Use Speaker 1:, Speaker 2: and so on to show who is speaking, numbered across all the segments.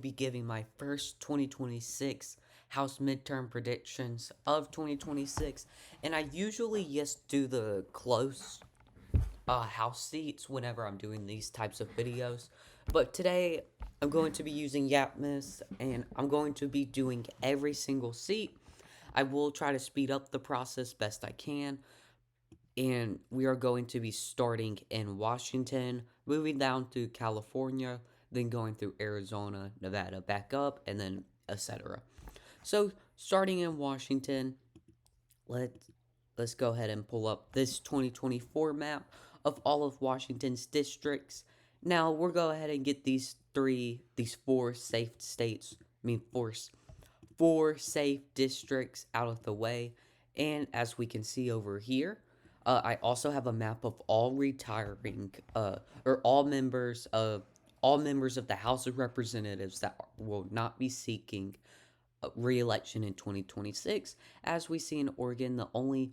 Speaker 1: Be giving my first 2026 House midterm predictions of 2026, and I usually just do the close House seats whenever I'm doing these types of videos. But today I'm going to be using Yapmis, and I'm going to be doing every single seat. I will try to speed up the process best I can, and we are going to be starting in Washington, moving down to California, then going through Arizona, Nevada, back up, and then etc. So, starting in Washington, let's let's go ahead and pull up this 2024 map of all of Washington's districts. Now, we'll go ahead and get these four safe states, four safe districts out of the way. And as we can see over here, I also have a map of all retiring, or all members of the House of Representatives that will not be seeking re-election in 2026. As we see in Oregon, the only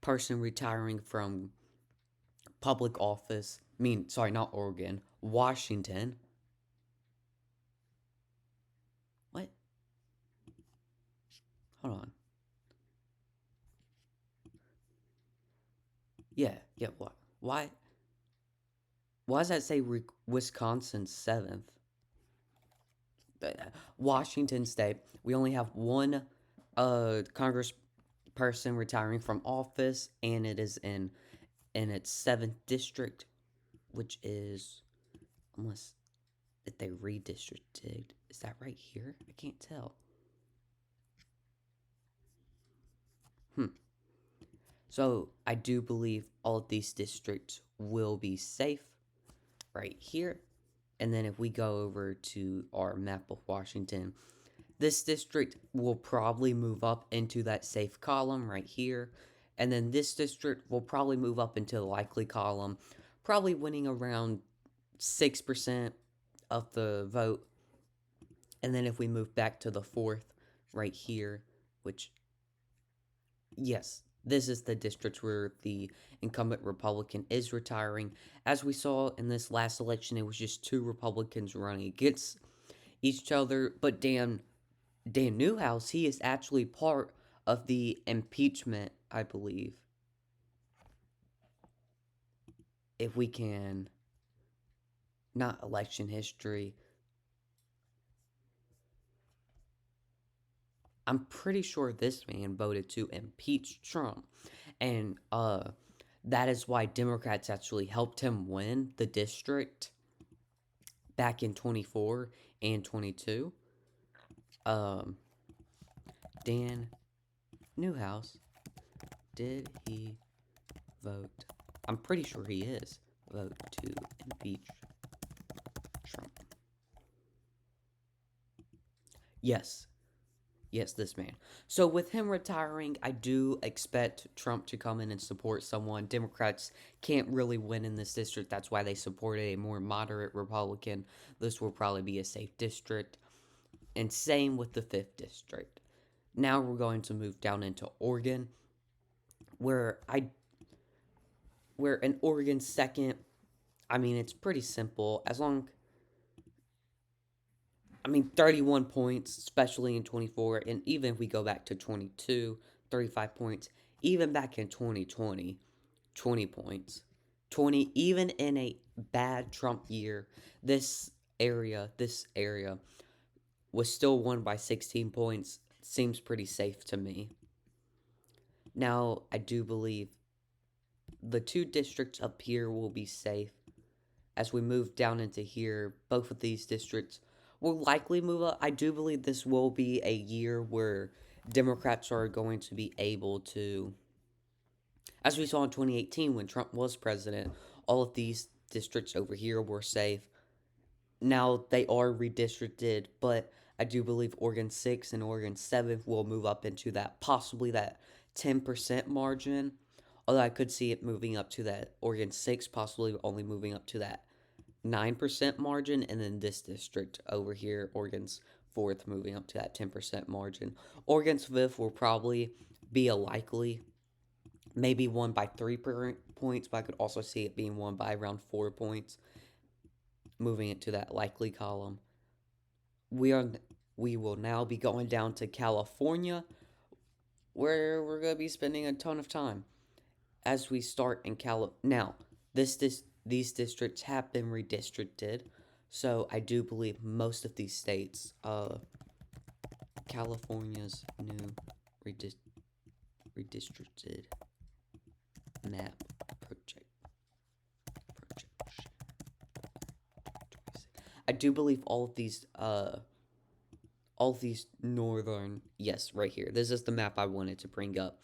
Speaker 1: person retiring from public office, sorry, not Oregon, Washington. What? Hold on. Yeah, what? Why? Why does that say Wisconsin 7th? Washington State, we only have one Congress person retiring from office, and it is in its 7th district, which is, unless if they redistricted, is that right here? I can't tell. Hmm. So I do believe all of these districts will be safe right here. And then if we go over to our map of Washington, this district will probably move up into that safe column right here. And then this district will probably move up into the likely column, probably winning around 6% of the vote. And then if we move back to the fourth right here, which, yes, this is the district where the incumbent Republican is retiring. As we saw in this last election, it was just two Republicans running against each other. But Dan Newhouse, he is actually part of the impeachment, I believe. If we can, not election history. I'm pretty sure this man voted to impeach Trump. And that is why Democrats actually helped him win the district back in 24 and 22. Um Dan Newhouse, did he vote? I'm pretty sure he is. Vote to impeach Trump. Yes. Yes, this man. So with him retiring, I do expect Trump to come in and support someone. Democrats can't really win in this district. That's why they supported a more moderate Republican. This will probably be a safe district. And same with the 5th district. Now we're going to move down into Oregon, where where in Oregon second, it's pretty simple. 31 points, especially in 24, and even if we go back to 22, 35 points, even back in 2020, 20 points. 20, even in a bad Trump year, this area was still won by 16 points. Seems pretty safe to me. Now, I do believe the two districts up here will be safe. As we move down into here, both of these districts will likely move up. I do believe this will be a year where Democrats are going to be able to, as we saw in 2018 when Trump was president, all of these districts over here were safe. Now they are redistricted, but I do believe Oregon 6 and Oregon 7 will move up into that, possibly that 10% margin. Although I could see it moving up to that Oregon 6, possibly only moving up to that 9% margin, and then this district over here, Oregon's 4th, moving up to that 10% margin. Oregon's 5th will probably be a likely, maybe won by 3 points, but I could also see it being won by around 4 points, moving it to that likely column. we are we will now be going down to California, where we're gonna be spending a ton of time as we start in Cali. Now, these districts have been redistricted, so I do believe most of these states, California's new redis- redistricted map project projection. I do believe all of these northern, yes, right here. This is the map I wanted to bring up.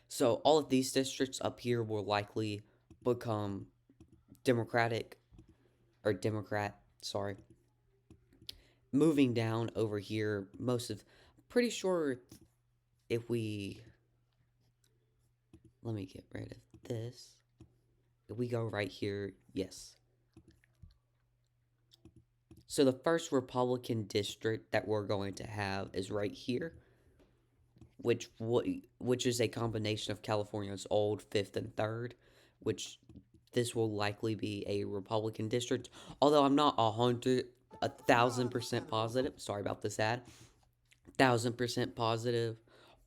Speaker 1: So all of these districts up here will likely become Democratic or Democrat, sorry. Moving down over here, pretty sure if we, let me get rid of this. If we go right here, yes. So the first Republican district that we're going to have is right here, which is a combination of California's old 5th and 3rd, which this will likely be a Republican district. Although I'm not 1,000% positive. Sorry about this ad. 1,000% positive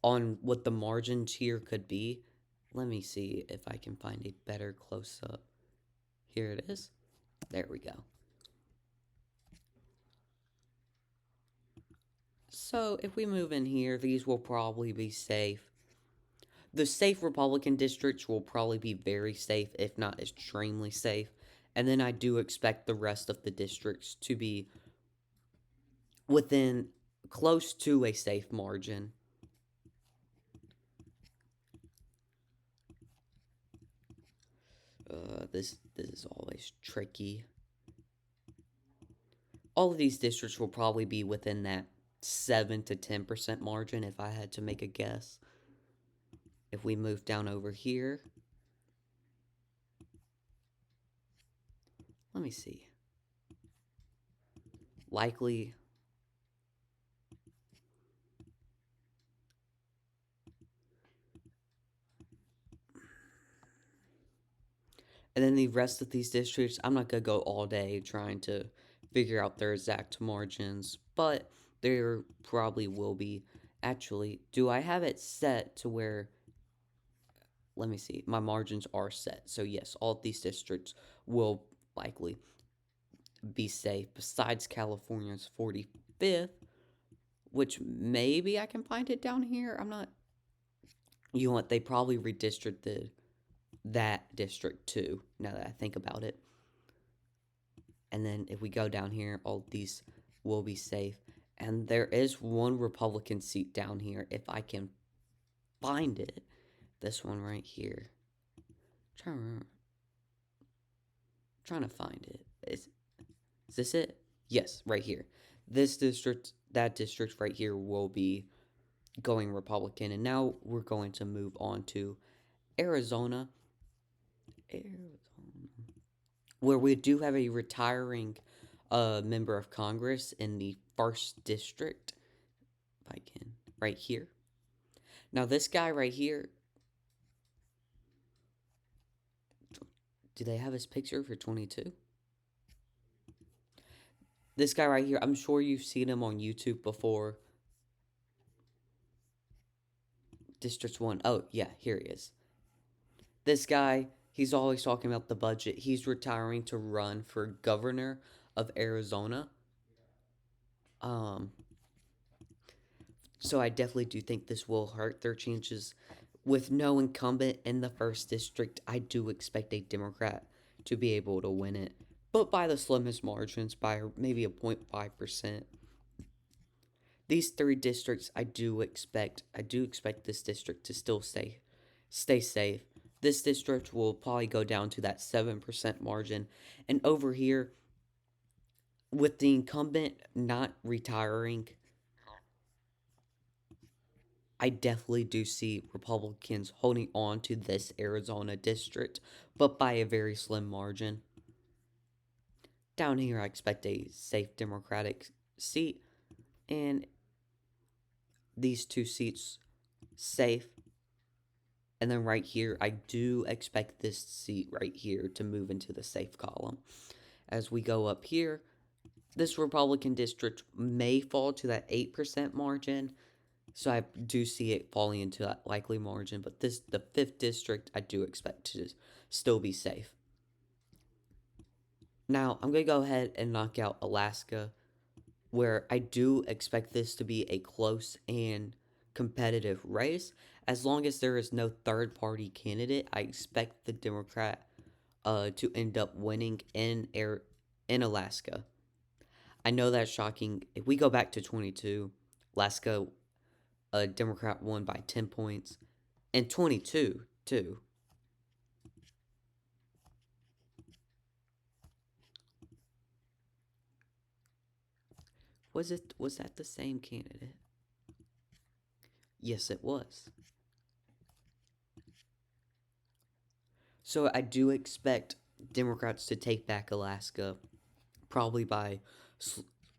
Speaker 1: on what the margins here could be. Let me see if I can find a better close up. Here it is. There we go. So if we move in here, these will probably be safe. The safe Republican districts will probably be very safe, if not extremely safe. And then I do expect the rest of the districts to be within close to a safe margin. This is always tricky. All of these districts will probably be within that 7 to 10% margin if I had to make a guess. If we move down over here, let me see. Likely, and then the rest of these districts, I'm not going to go all day trying to figure out their exact margins, but there probably will be. Actually, do I have it set to where, let me see, my margins are set. So yes, all of these districts will likely be safe besides California's 45th, which maybe I can find it down here. I'm not, you know what, they probably redistricted that district too, now that I think about it. And then if we go down here, all these will be safe. And there is one Republican seat down here, if I can find it. This one right here. Trying to find it. Is this it? Yes, right here. This district, that district right here will be going Republican. And now we're going to move on to Arizona. Where we do have a retiring member of Congress in the 1st district. If I can, right here. Now this guy right here, do they have his picture for 22? This guy right here, I'm sure you've seen him on YouTube before. District 1. Oh, yeah, here he is. This guy, he's always talking about the budget. He's retiring to run for governor of Arizona. So I definitely do think this will hurt their chances. With no incumbent in the 1st district, I do expect a Democrat to be able to win it, but by the slimmest margins, by maybe a 0.5%. These 3 districts, I do expect this district to still stay safe. This district will probably go down to that 7% margin. And over here, with the incumbent not retiring, I definitely do see Republicans holding on to this Arizona district, but by a very slim margin. Down here, I expect a safe Democratic seat, and these 2 seats safe. And then right here, I do expect this seat right here to move into the safe column. As we go up here, This Republican district may fall to that 8% margin, so I do see it falling into that likely margin, but the 5th district, I do expect to still be safe. Now, I'm going to go ahead and knock out Alaska, where I do expect this to be a close and competitive race. As long as there is no third party candidate, I expect the Democrat to end up winning in Alaska. I know that's shocking. If we go back to 22, Alaska, a Democrat won by 10 points. And 22, too. Was that the same candidate? Yes, it was. So I do expect Democrats to take back Alaska, probably by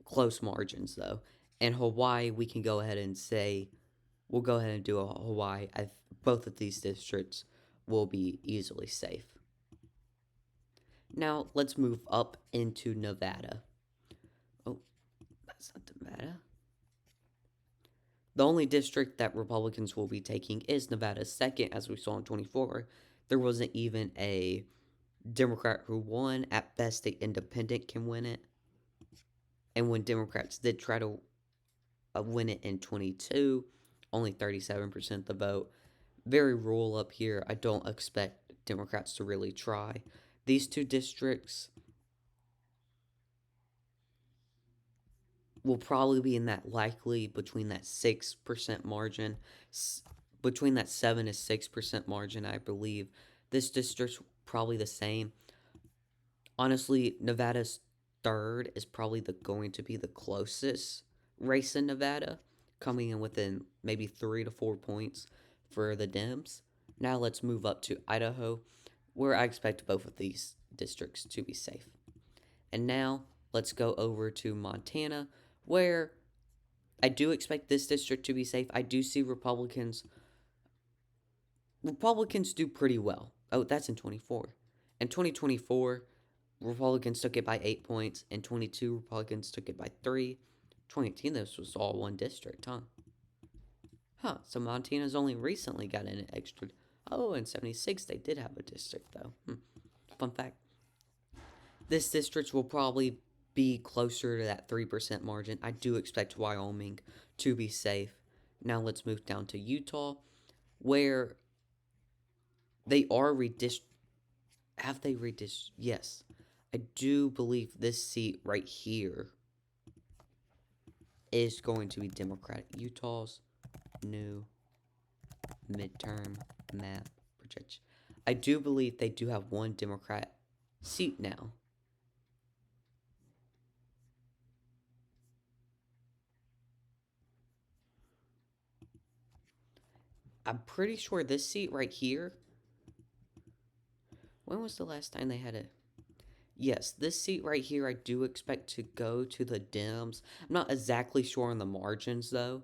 Speaker 1: close margins, though. And Hawaii, we can go ahead and say we'll go ahead and do a Hawaii. Both of these districts will be easily safe. Now let's move up into Nevada. Oh, that's not Nevada. The only district that Republicans will be taking is Nevada. Second, as we saw in 24, there wasn't even a Democrat who won. At best, the independent can win it. And when Democrats did try to win it in 22, only 37% of the vote. Very rural up here. I don't expect Democrats to really try. These two districts will probably be in that likely between that 6% margin, between that 7 to 6% margin, I believe. This district's probably the same. Honestly, Nevada's third is probably going to be the closest race in Nevada, coming in within maybe 3 to 4 points for the Dems. Now let's move up to Idaho, where I expect both of these districts to be safe. And now let's go over to Montana, where I do expect this district to be safe. I do see Republicans do pretty well. Oh, that's in 24. In 2024, Republicans took it by 8 points. In 22, Republicans took it by 3. 2018, this was all one district, huh? Huh, so Montana's only recently got an extra. Oh, in 76, they did have a district, though. Fun fact. This district will probably be closer to that 3% margin. I do expect Wyoming to be safe. Now let's move down to Utah, where they are have they yes. I do believe this seat right here is going to be Democratic. Utah's new midterm map projection. I do believe they do have one Democrat seat now. I'm pretty sure this seat right here. When was the last time they had it? Yes, this seat right here, I do expect to go to the Dems. I'm not exactly sure on the margins though.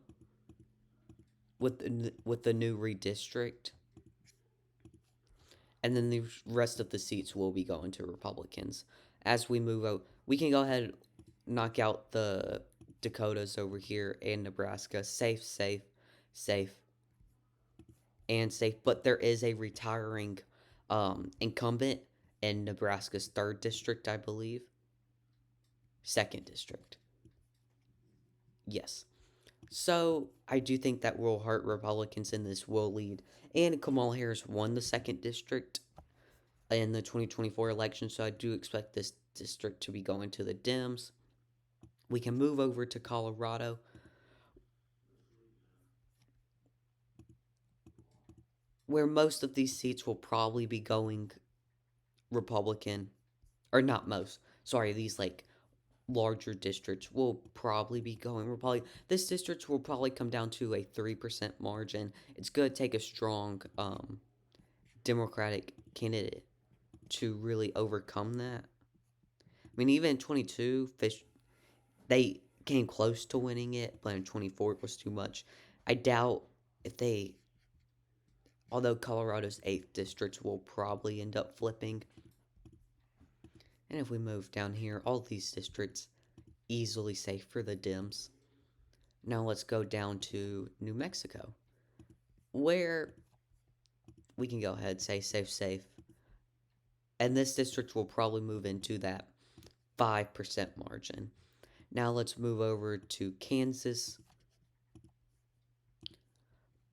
Speaker 1: With the new redistrict, and then the rest of the seats will be going to Republicans. As we move out, we can go ahead and knock out the Dakotas over here and Nebraska. Safe, safe, safe, and safe. But there is a retiring incumbent in Nebraska's 3rd district, I believe. 2nd district. Yes. So I do think that will hurt Republicans in this will lead. And Kamala Harris won the 2nd district in the 2024 election, so I do expect this district to be going to the Dems. We can move over to Colorado, where most of these seats will probably be going Republican, or not most. Sorry, these like larger districts will probably be going Republican. This district will probably come down to a 3% margin. It's going to take a strong Democratic candidate to really overcome that. I mean, even in 22, they came close to winning it, but in 24 it was too much. I doubt if they, although Colorado's 8th district will probably end up flipping. And if we move down here, all these districts, easily safe for the Dems. Now let's go down to New Mexico, where we can go ahead, say safe, safe. And this district will probably move into that 5% margin. Now let's move over to Kansas,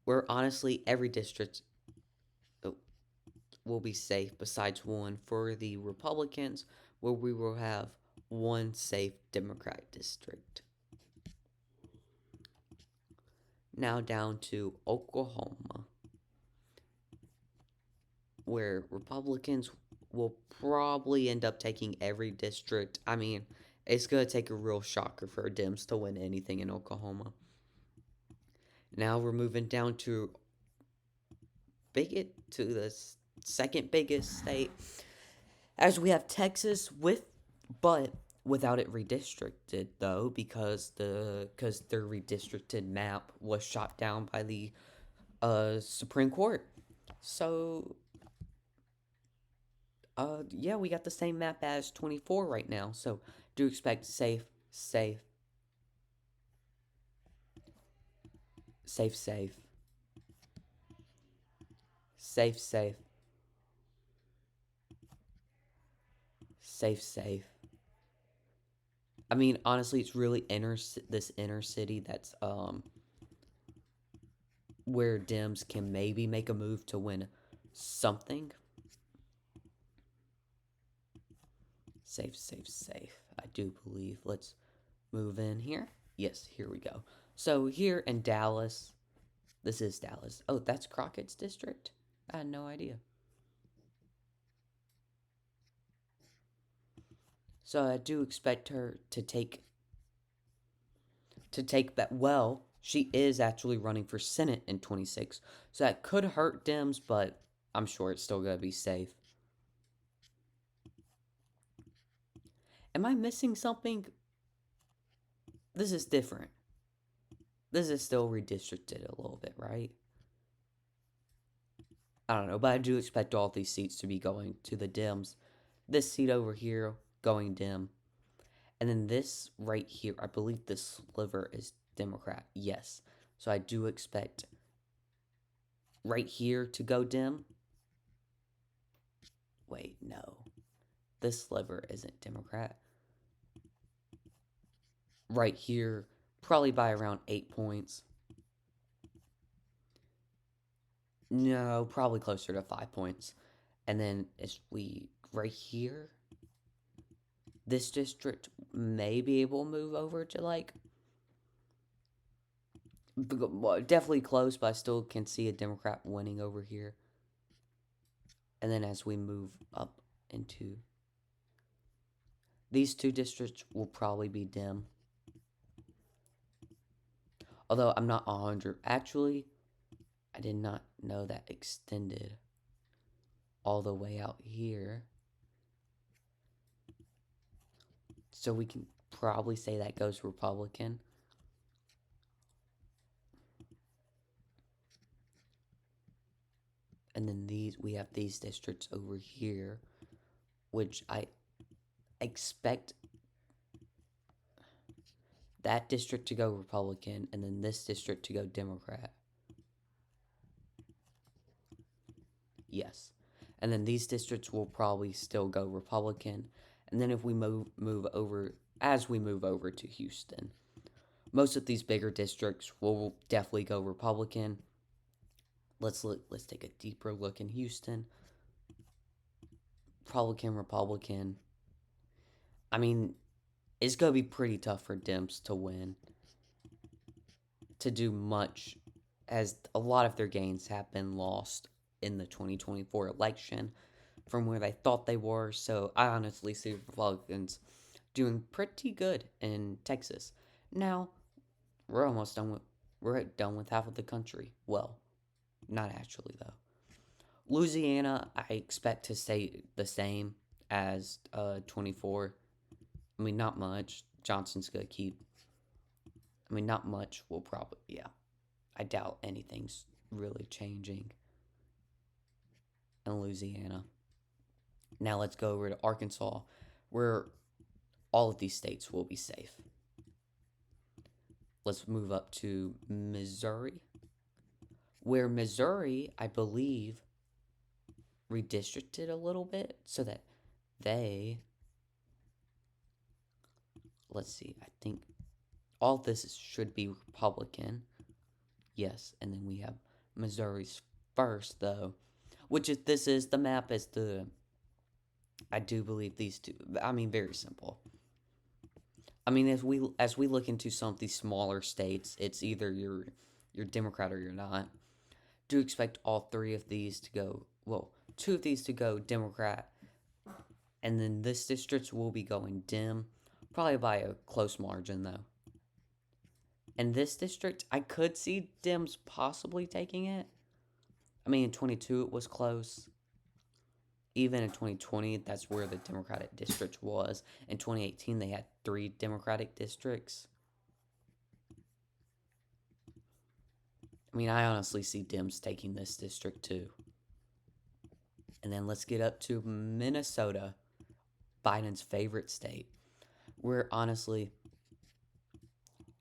Speaker 1: where honestly every district uh, will be safe besides one for the Republicans, where we will have one safe Democratic district. Now down to Oklahoma, where Republicans will probably end up taking every district. I mean, it's going to take a real shocker for Dems to win anything in Oklahoma. Now we're moving down to the second biggest state, as we have Texas but without it redistricted though, because their redistricted map was shot down by the Supreme Court. So yeah, we got the same map as 24 right now. So do expect safe, safe, safe, safe, safe, safe, safe, safe. I mean, honestly, it's really this inner city that's where Dems can maybe make a move to win something. Safe, safe, safe. I do believe. Let's move in here. Yes, here we go. So here in Dallas, this is Dallas. Oh, that's Crockett's district? I had no idea. So I do expect her to take that. Well, she is actually running for Senate in 26. So that could hurt Dems, but I'm sure it's still going to be safe. Am I missing something? This is different. This is still redistricted a little bit, right? I don't know, but I do expect all these seats to be going to the Dems. This seat over here going Dem. And then this right here, I believe this sliver is Democrat. Yes. So I do expect right here to go Dem. Wait, no. This sliver isn't Democrat. Right here, probably by around 8 points. No, probably closer to 5 points. And then as we right here, this district may be able to move over to like definitely close, but I still can see a Democrat winning over here. And then as we move up into these two districts will probably be Dem. Although I'm not 100. Actually, I did not know that extended all the way out here. So we can probably say that goes Republican. And then we have these districts over here, which I expect that district to go Republican and then this district to go Democrat. Yes. And then these districts will probably still go Republican. And then if we move over as we move over to Houston, most of these bigger districts will definitely go Republican. Let's take a deeper look in Houston. Republican. I mean, it's going to be pretty tough for Dems to win, to do much, as a lot of their gains have been lost in the 2024 election from where they thought they were. So I honestly see Republicans doing pretty good in Texas. Now, we're done with half of the country. Well, not actually though. Louisiana, I expect to stay the same as 24. I mean, not much. Johnson's gonna keep. I mean, not much will probably. Yeah, I doubt anything's really changing in Louisiana. Now let's go over to Arkansas, where all of these states will be safe. Let's move up to Missouri, where Missouri, I believe, redistricted a little bit so that they, let's see, I think all this should be Republican. Yes, and then we have Missouri's first, though, which is, this is the map as the, I do believe these two, I mean, very simple. I mean, as we look into some of these smaller states, it's either you're Democrat or you're not. Do expect all three of these to go, well, two of these to go Democrat, and then this district will be going Dem, probably by a close margin, though. In this district, I could see Dems possibly taking it. I mean, in 22 it was close. Even in 2020, that's where the Democratic district was. In 2018, they had 3 Democratic districts. I mean, I honestly see Dems taking this district too. And then let's get up to Minnesota, Biden's favorite state. Where honestly,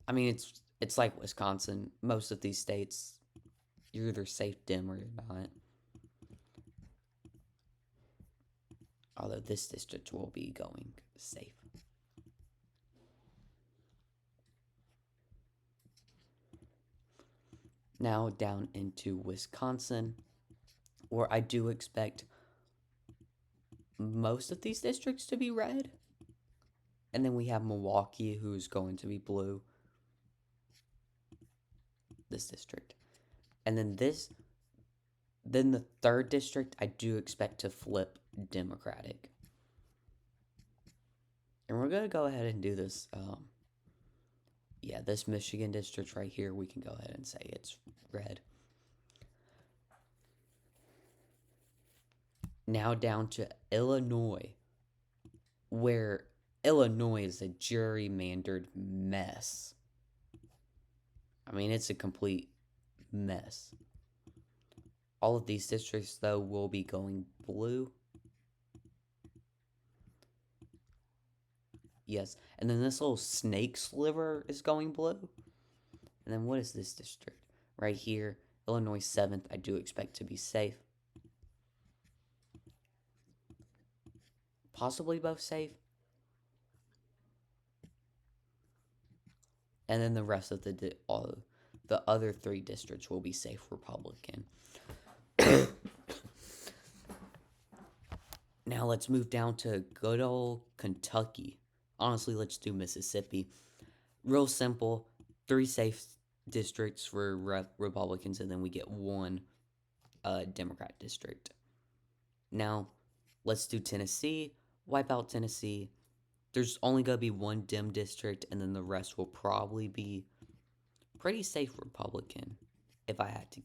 Speaker 1: I mean, it's like Wisconsin. Most of these states, you're either safe Dem or you're not. Although this district will be going safe. Now down into Wisconsin, where I do expect most of these districts to be red. And then we have Milwaukee, who's going to be blue. This district. And then the third district, I do expect to flip Democratic. And we're going to go ahead and do this. Yeah, this Michigan district right here, we can go ahead and say it's red. Now down to Illinois, where Illinois is a gerrymandered mess. I mean, it's a complete mess. All of these districts, though, will be going blue. Yes, and then this little snake sliver is going blue. And then what is this district? Right here, Illinois 7th, I do expect to be safe. Possibly both safe. And then the rest of the other 3 districts will be safe Republican. Now let's move down to good old Kentucky. Honestly, let's do Mississippi. Real simple. 3 safe districts for Republicans, and then we get 1 Democrat district. Now, let's do Tennessee. Wipe out Tennessee. There's only going to be 1 Dem district, and then the rest will probably be pretty safe Republican, if I had to.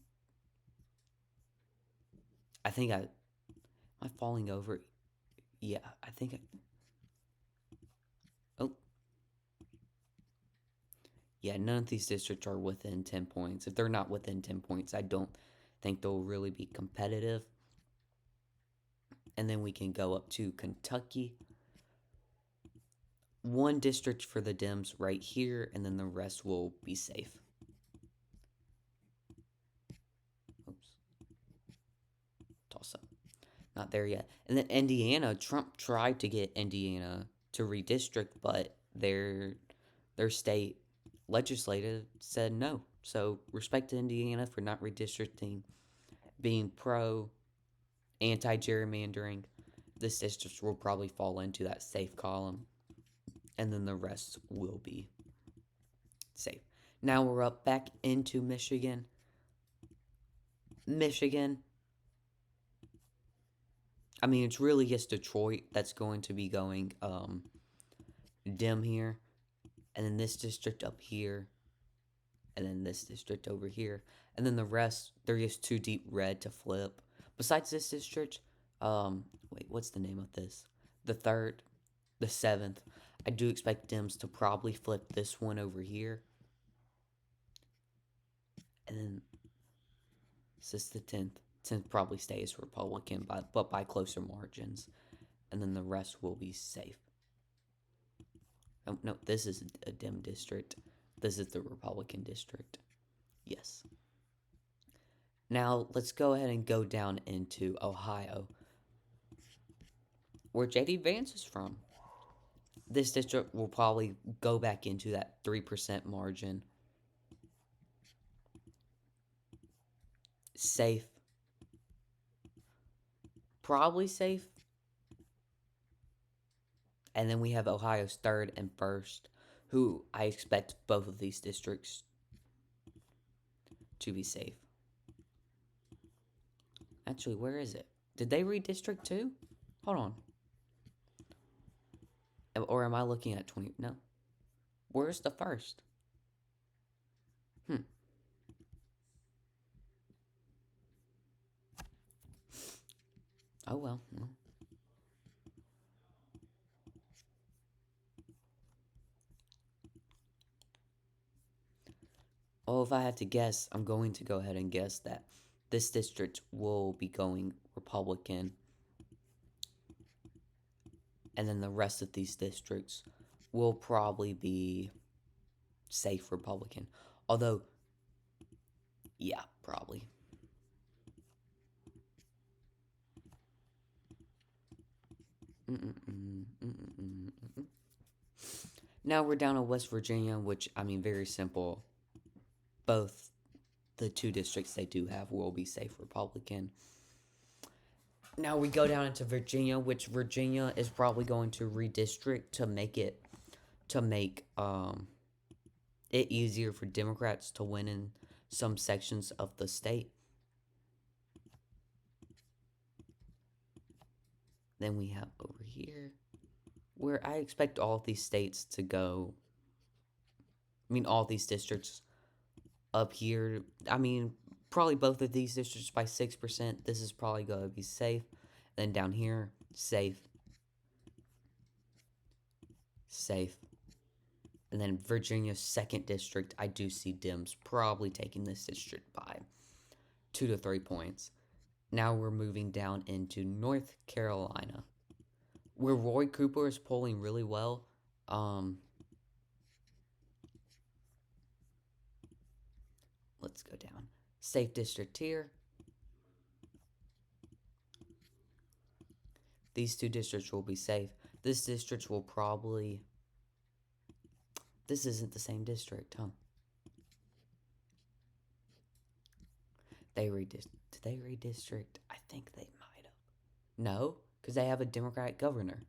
Speaker 1: I think am I falling over? Yeah, I think oh. Yeah, none of these districts are within 10 points. If they're not within 10 points, I don't think they'll really be competitive. And then we can go up to Kentucky. 1 district for the Dems right here, and then the rest will be safe. Oops. Toss up. Not there yet. And then Indiana, Trump tried to get Indiana to redistrict, but their state legislative said no. So respect to Indiana for not redistricting, being pro anti-gerrymandering. This district will probably fall into that safe column, and then the rest will be safe. Now we're up back into Michigan. I mean, it's really just Detroit that's going to be going Dem here, and then this district up here, and then this district over here, and then the rest, they're just too deep red to flip. Besides this district, wait, what's the name of this? The 3rd, the 7th. I do expect Dems to probably flip this one over here. And then this is the 10th. 10th probably stays Republican, but by closer margins. And then the rest will be safe. Oh, no, this is a Dem district. This is the Republican district. Yes. Now, let's go ahead and go down into Ohio, where J.D. Vance is from. This district will probably go back into that 3% margin. Safe. Probably safe. And then we have Ohio's third and first, who I expect both of these districts to be safe. Actually, where is it? Did they redistrict too? Hold on. Or am I looking at 20? No. Where's the first? Hmm. Oh well. Oh, if I had to guess, I'm going to go ahead and guess that this district will be going Republican, and then the rest of these districts will probably be safe Republican. Although, yeah, probably. Mm-mm-mm, mm-mm-mm. Now we're down to West Virginia, which, I mean, very simple. Both the two districts they do have will be safe Republican. Now we go down into Virginia, which Virginia is probably going to redistrict to make it easier for Democrats to win in some sections of the state. Then we have over here where I expect all of these states to go. I mean, all these districts up here. I mean, probably both of these districts by 6%. This is probably going to be safe. Then down here, safe, safe. And then Virginia's second district, I do see Dems probably taking this district by 2 to 3 points. Now we're moving down into North Carolina, where Roy Cooper is polling really well. Let's go down. Safe district here. These two districts will be safe. This district will probably... This isn't the same district, huh? Did they redistrict? I think they might have. No, because they have a Democratic governor.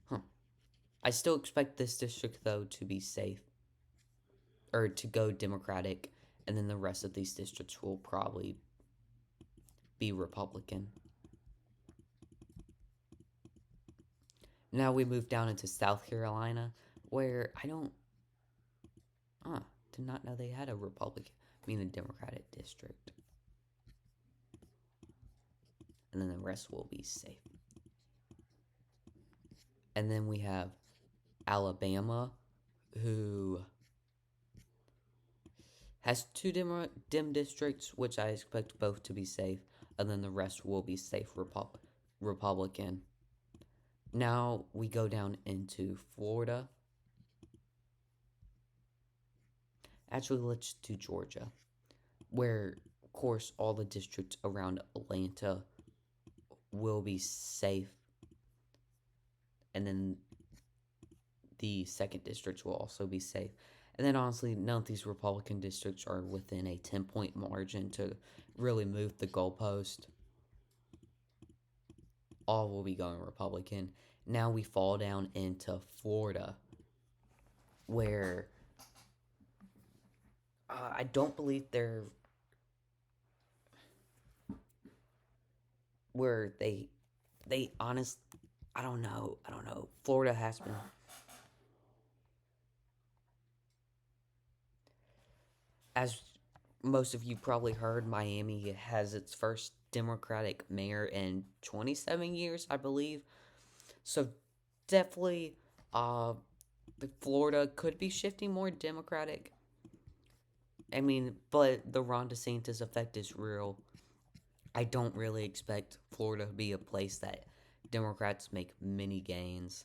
Speaker 1: Huh. I still expect this district, though, to be safe. Or to go Democratic. And then the rest of these districts will probably be Republican. Now we move down into South Carolina, where I don't... did not know they had a Republican. I mean, a Democratic district. And then the rest will be safe. And then we have Alabama, who has two dim districts, which I expect both to be safe, and then the rest will be safe Republican. Now we go down into Florida. Actually, let's do Georgia, where, of course, all the districts around Atlanta will be safe, and then the second district will also be safe. And then, honestly, none of these Republican districts are within a 10-point margin to really move the goalpost. All will be going Republican. Now we fall down into Florida, where I don't believe they're... Where they honest... I don't know. Florida has been... As most of you probably heard, Miami has its first Democratic mayor in 27 years, I believe. So definitely, Florida could be shifting more Democratic. I mean, but the Ron DeSantis effect is real. I don't really expect Florida to be a place that Democrats make many gains.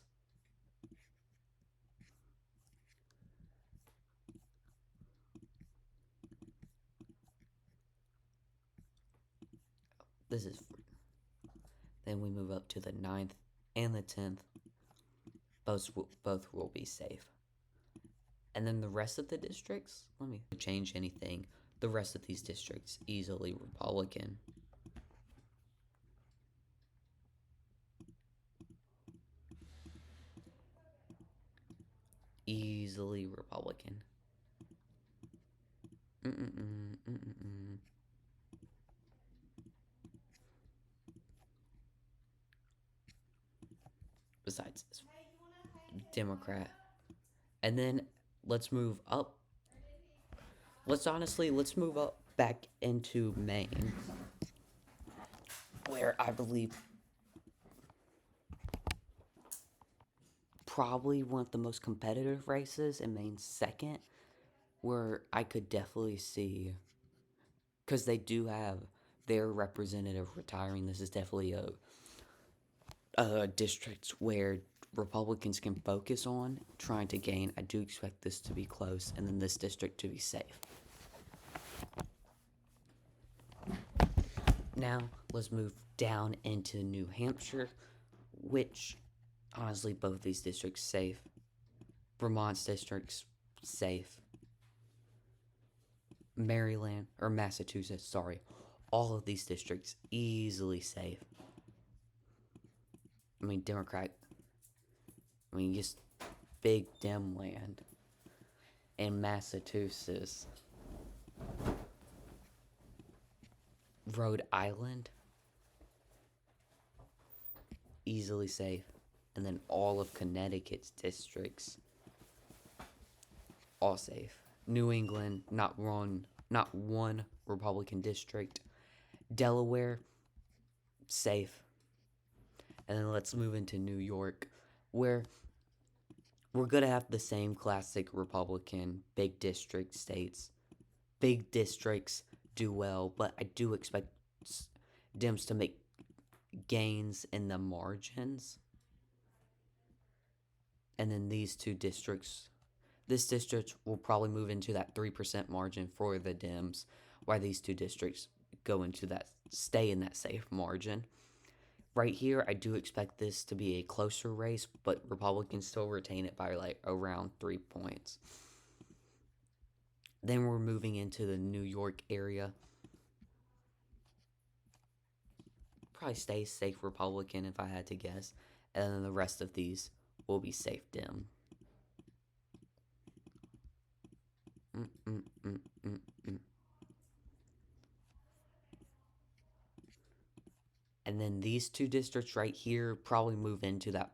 Speaker 1: This is. Then we move up to the 9th and the 10th. Both will be safe. And then the rest of the districts, let me change anything. The rest of these districts, easily Republican. Easily Republican. Besides this, Democrat. And then let's move up. Let's move up back into Maine, where I believe probably one of the most competitive races, and Maine's second, where I could definitely see, because they do have their representative retiring. This is definitely a district where Republicans can focus on trying to gain. I do expect this to be close, and then this district to be safe. Now, let's move down into New Hampshire, which, honestly, both these districts safe. Vermont's districts safe. Maryland, or Massachusetts, sorry. All of these districts easily safe. I mean, Democrat. I mean, just big Dem land. And Massachusetts. Rhode Island. Easily safe. And then all of Connecticut's districts. All safe. New England, not one Republican district. Delaware, safe. And then let's move into New York, where we're going to have the same classic Republican big district states. Big districts do well, but I do expect Dems to make gains in the margins. And then these two districts, this district will probably move into that 3% margin for the Dems, while these two districts stay in that safe margin. Right here, I do expect this to be a closer race, but Republicans still retain it by like around 3 points. Then we're moving into the New York area. Probably stay safe Republican if I had to guess. And then the rest of these will be safe Dem. And then these two districts right here probably move into that,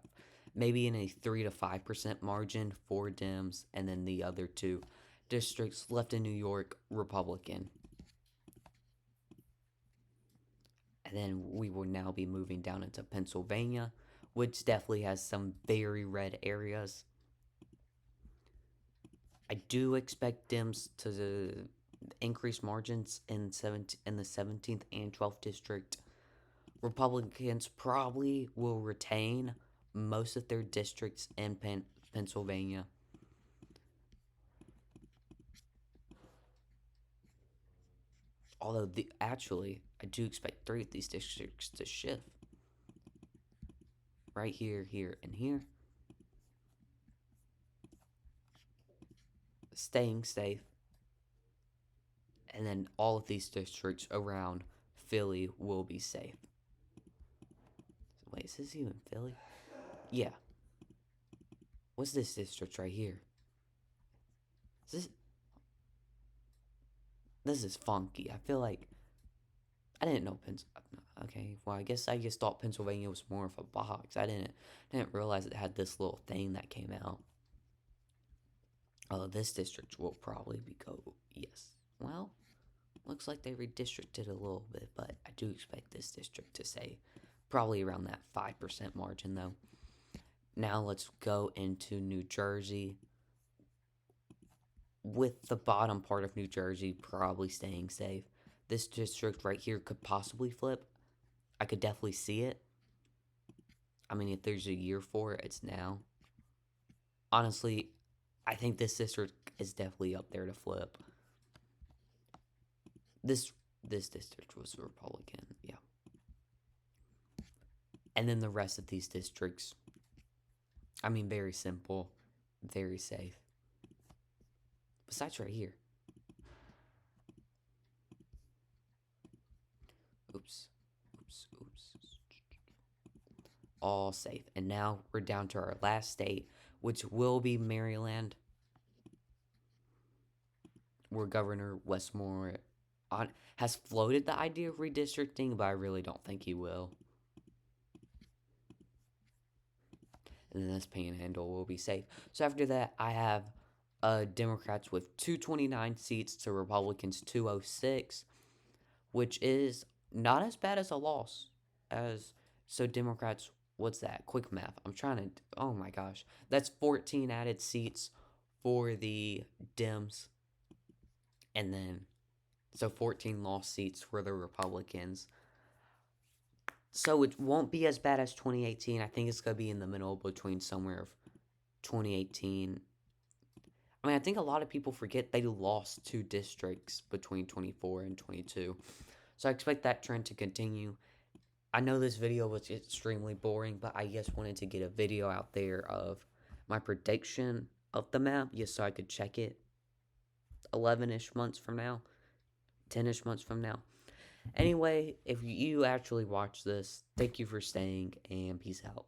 Speaker 1: maybe in a 3 to 5% margin for Dems, and then the other two districts left in New York, Republican. And then we will now be moving down into Pennsylvania, which definitely has some very red areas. I do expect Dems to increase margins in the 17th and 12th district. Republicans probably will retain most of their districts in Pennsylvania. Although, actually, I do expect 3 of these districts to shift. Right here, here, and here. Staying safe. And then all of these districts around Philly will be safe. Wait, is this even Philly? Yeah. What's this district right here? This is funky. I feel like I didn't know Okay, well, I just thought Pennsylvania was more of a box. I didn't realize it had this little thing that came out. Oh, this district will probably yes. Well, looks like they redistricted a little bit, but I do expect this district to say probably around that 5% margin, though. Now let's go into New Jersey, with the bottom part of New Jersey probably staying safe. This district right here could possibly flip. I could definitely see it. I mean, if there's a year for it, it's now. Honestly, I think this district is definitely up there to flip. This district was Republican, yeah. And then the rest of these districts, I mean, very simple, very safe. Besides right here. Oops. Oops. Oops. All safe. And now we're down to our last state, which will be Maryland, where Governor Westmore has floated the idea of redistricting, but I really don't think he will. And then this panhandle will be safe. So after that, I have Democrats with 229 seats to Republicans 206, which is not as bad as a loss as so Democrats. What's that? Quick math. I'm trying to. Oh my gosh, that's 14 added seats for the Dems, and then so 14 lost seats for the Republicans. So it won't be as bad as 2018. I think it's gonna be in the middle between somewhere of 2018. I mean, I think a lot of people forget they lost 2 districts between 24 and 22. So I expect that trend to continue. I know this video was extremely boring, but I just wanted to get a video out there of my prediction of the map, just so I could check it 11-ish months from now, 10-ish months from now. Anyway, if you actually watch this, thank you for staying, and peace out.